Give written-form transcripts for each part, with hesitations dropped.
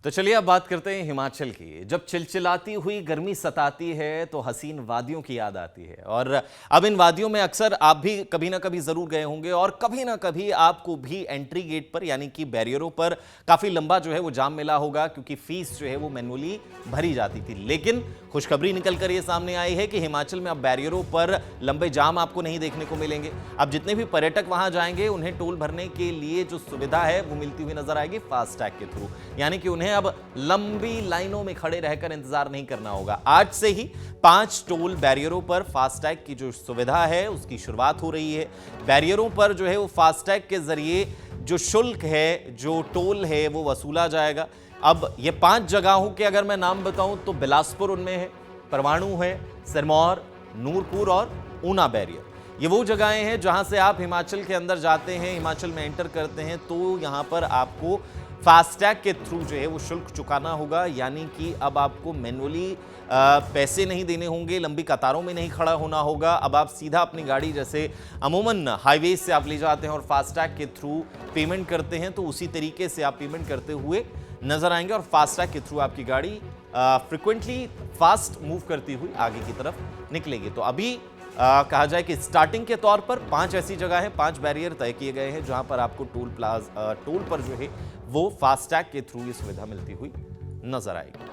तो चलिए अब बात करते हैं हिमाचल की। जब चिलचिलाती हुई गर्मी सताती है तो हसीन वादियों की याद आती है। और अब इन वादियों में अक्सर आप भी कभी ना कभी जरूर गए होंगे और कभी ना कभी आपको भी एंट्री गेट पर यानी कि बैरियरों पर काफी लंबा जो है वो जाम मिला होगा, क्योंकि फीस जो है वो मैनुअली भरी जाती थी। लेकिन खुशखबरी निकल कर ये सामने आई है कि हिमाचल में अब बैरियरों पर लंबे जाम आपको नहीं देखने को मिलेंगे। अब जितने भी पर्यटक वहां जाएंगे उन्हें टोल भरने के लिए जो सुविधा है वो मिलती हुई नजर आएगी फास्टैग के थ्रू, यानी कि उन्हें अब लंबी लाइनों में खड़े रहकर इंतजार नहीं करना होगा। आज से ही 5 टोल बैरियरों पर फास्टैग की जो सुविधा है उसकी शुरुआत हो रही है। बैरियरों पर जो है वो फास्टैग के जरिए जो शुल्क है, जो टोल है, वो वसूला जाएगा। अब ये 5 जगहों के अगर मैं नाम बताऊं तो बिलासपुर उनमें है, परवाणु है, सिरमौर, नूरपुर और ऊना बैरियर। ये वो जगहें हैं जहां से आप हिमाचल के अंदर जाते हैं, हिमाचल में एंटर करते हैं तो यहां पर आपको फास्टैग के थ्रू जो है वो शुल्क चुकाना होगा, यानी कि अब आपको मैनुअली पैसे नहीं देने होंगे, लंबी कतारों में नहीं खड़ा होना होगा। अब आप सीधा अपनी गाड़ी, जैसे अमूमन हाईवे से आप ले जाते हैं और फास्टैग के थ्रू पेमेंट करते हैं, तो उसी तरीके से आप पेमेंट करते हुए नजर आएंगे और फास्टैग के थ्रू आपकी गाड़ी फ्रिक्वेंटली फास्ट मूव करती हुई आगे की तरफ निकलेगी। तो अभी कहा जाए कि स्टार्टिंग के तौर पर 5 ऐसी जगह है, 5 बैरियर तय किए गए हैं जहां पर आपको टोल पर जो है वो फास्टैग के थ्रू ये सुविधा मिलती हुई नजर आएगी।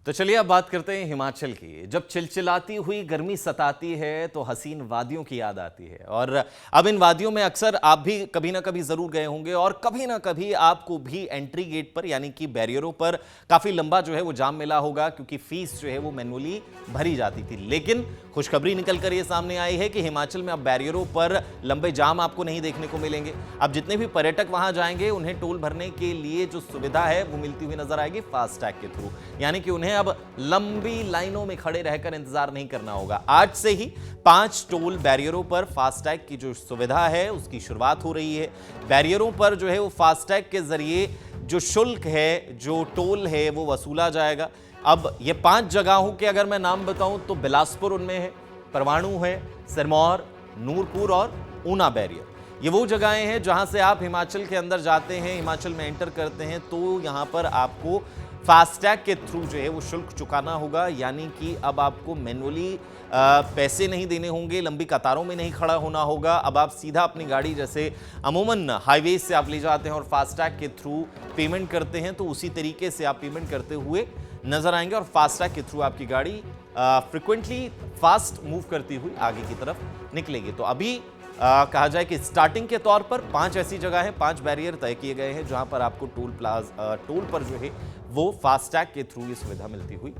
तो चलिए अब बात करते हैं हिमाचल की। जब चिलचिलाती हुई गर्मी सताती है तो हसीन वादियों की याद आती है। और अब इन वादियों में अक्सर आप भी कभी ना कभी जरूर गए होंगे और कभी ना कभी आपको भी एंट्री गेट पर यानी कि बैरियरों पर काफी लंबा जो है वो जाम मिला होगा, क्योंकि फीस जो है वो मैनुअली भरी जाती थी। लेकिन खुशखबरी निकल कर ये सामने आई है कि हिमाचल में अब बैरियरों पर लंबे जाम आपको नहीं देखने को मिलेंगे। अब जितने भी पर्यटक वहां जाएंगे उन्हें टोल भरने के लिए जो सुविधा है वो मिलती हुई नजर आएगी फास्टैग के थ्रू, यानी कि उन्हें अब लंबी लाइनों में खड़े रहकर इंतजार नहीं करना होगा। आज से ही 5 टोल बैरियरों पर फास्टैग की जो सुविधा है उसकी शुरुआत हो रही है। बैरियरों पर जो है वो फास्टैग के जरिए जो शुल्क है, जो टोल है, वो वसूला जाएगा। अब ये 5 जगहों के अगर मैं नाम बताऊं तो बिलासपुर उनमें है, परवाणु है, सिरमौर, नूरपुर और ऊना बैरियर। ये वो जगहें हैं जहां से आप हिमाचल के अंदर जाते हैं, हिमाचल में एंटर करते हैं तो यहां पर आपको फास्टैग के थ्रू जो है वो शुल्क चुकाना होगा, यानी कि अब आपको मैनुअली पैसे नहीं देने होंगे, लंबी कतारों में नहीं खड़ा होना होगा। अब आप सीधा अपनी गाड़ी, जैसे अमूमन हाईवे से आप ले जाते हैं और फास्टैग के थ्रू पेमेंट करते हैं, तो उसी तरीके से आप पेमेंट करते हुए नजर आएंगे और फास्टैग के थ्रू आपकी गाड़ी फ्रिक्वेंटली फास्ट मूव करती हुई आगे की तरफ निकलेगी। तो अभी कहा जाए कि स्टार्टिंग के तौर पर 5 ऐसी जगह है, 5 बैरियर तय किए गए हैं जहां पर आपको टोल पर जो है वो फास्टैग के थ्रू ये सुविधा मिलती हुई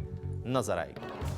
नजर आएगी।